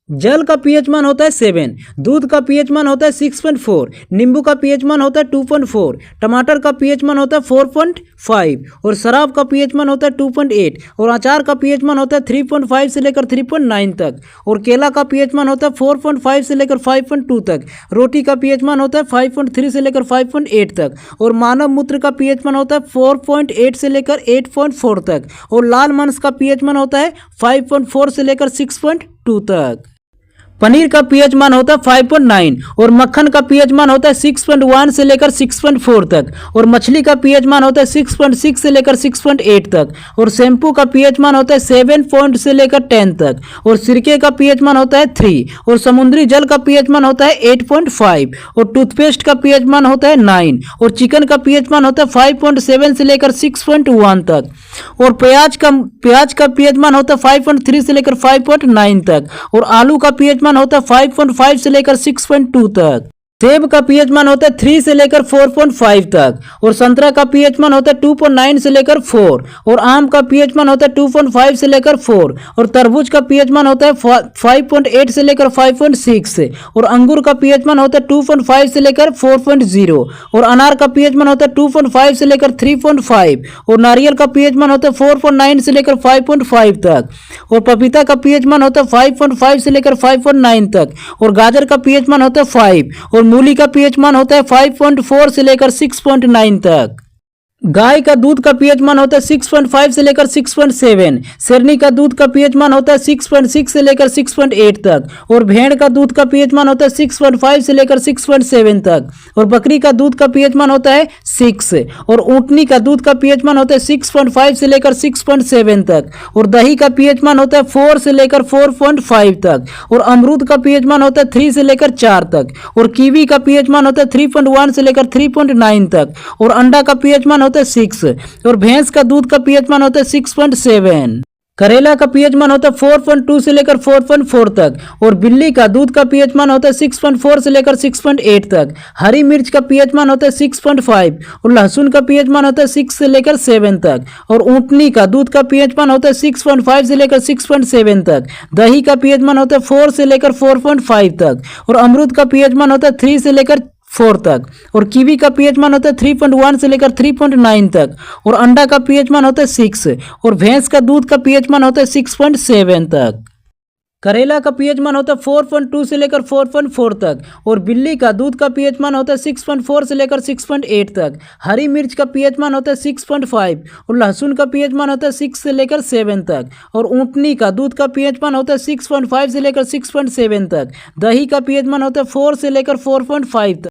जल का पीएच मान होता है 7, दूध का पीएच मान होता है 6.4, नींबू का पीएच मान होता है 2.4, टमाटर का पीएच मान होता है 4.5 और शराब का पीएच मान होता है 2.8 और अचार का पीएच मान होता है 3.5 से लेकर 3.9 तक और केला का पीएच मान होता है 4.5 से लेकर 5.2 तक, रोटी का पीएच मान होता है 5.3 से लेकर 5.8 तक और मानव मूत्र का पीएच मान होता है 4.8 से लेकर 8.4 तक और लाल मांस का पीएच मान होता है 5.4 से लेकर 6.2 तक। पनीर का पीएच मान होता है 5.9 और मक्खन का पीएच मान होता है 6.1 से लेकर 6.4 तक और मछली का पीएच मान होता है 6.6 से लेकर 6.8 तक और शैम्पू का पीएच मान होता है 7 पॉइंट से लेकर 10 तक और सिरके का पीएच मान होता है 3 और समुद्री जल का पीएच मान होता है 8.5 और टूथपेस्ट का पीएच मान होता है 9 और चिकन का पीएच मान होता है 5.7 से लेकर 6.1 तक और प्याज का पीएच मान होता है 5.3 से लेकर 5.9 तक और आलू का पीएच मान होता है 5.5 से लेकर 6.2 तक। सेब का पीएच मान होता है 3 से लेकर 4.5 तक और संतरा का पीएच मान होता है 2.9 से लेकर 4 और आम का पीएच मान होता है 2.5 से लेकर 4 और तरबूज का पीएच मान होता है 5.8 से लेकर 5.6 और अंगूर का पीएच मान होता है 2.5 से लेकर 4.0 और अनार का पीएच मान होता है 2.5 से लेकर 3.5 और नारियल का पीएच मान होता है 4.9 से लेकर 5.5 तक और पपीता का पीएच मान होता है 5.5 से लेकर 5.9 तक और गाजर का पीएच मान होता है 5 और मूली का पीएच मान होता है 5.4 से लेकर 6.9 तक। गाय का दूध का पीएच मान होता है 6.5 से लेकर 6.7, शेरनी का दूध का पीएच मान होता है 6.6 से लेकर 6.8 तक और भेड़ का दूध का पीएच मान होता है 6.5 से लेकर 6.7 तक और बकरी का दूध का पीएच मान होता है 6 और ऊँटनी का दूध का पीएच मान होता है 6.5 से लेकर 6.7 तक और दही का पीएच मान होता है 4 से लेकर 4.5 तक और अमरूद का पीएच मान होता है 3 से लेकर 4 तक और कीवी का पीएच मान होता है 3.1 से लेकर 3.9 तक और अंडा का पीएच मान होता है 6 और भैंस का दूध का पीएच मान होता है 6.7। करेला का पीएच मान होता है 4.2 से लेकर 4.4 तक और बिल्ली का दूध का पीएच मान होता है 6.4 से लेकर 6.8 तक। हरी मिर्च का पीएच मान होता है 6.5 और लहसुन का पीएच मान होता है 6 से लेकर 7 तक और ऊँटनी का दूध का पीएच मान होता है 6.5 से लेकर 6.7 तक। दही का पीएच मान होता है 4 से लेकर 4.5 तक और अमरूद का पीएच मान होता है 3 से लेकर 4 तक और कीवी का पीएच मान होता है 3.1 से लेकर 3.9 तक और अंडा का पीएच मान होता है 6 और भैंस का दूध का पीएच मान होता है 6.7 तक। करेला का पीएच मान होता है 4.2 से लेकर 4.4 तक और बिल्ली का दूध का पीएच मान होता है 6.4 से लेकर 6.8 तक। हरी मिर्च का पीएच मान होता है 6.5 और लहसुन का पीएच मान होता है 6 से लेकर 7 तक और ऊँटनी का दूध का पीएच मान होता है 6.5 से लेकर 6.7 तक। दही का पीएच मान होता है 4 से लेकर 4.5 तक।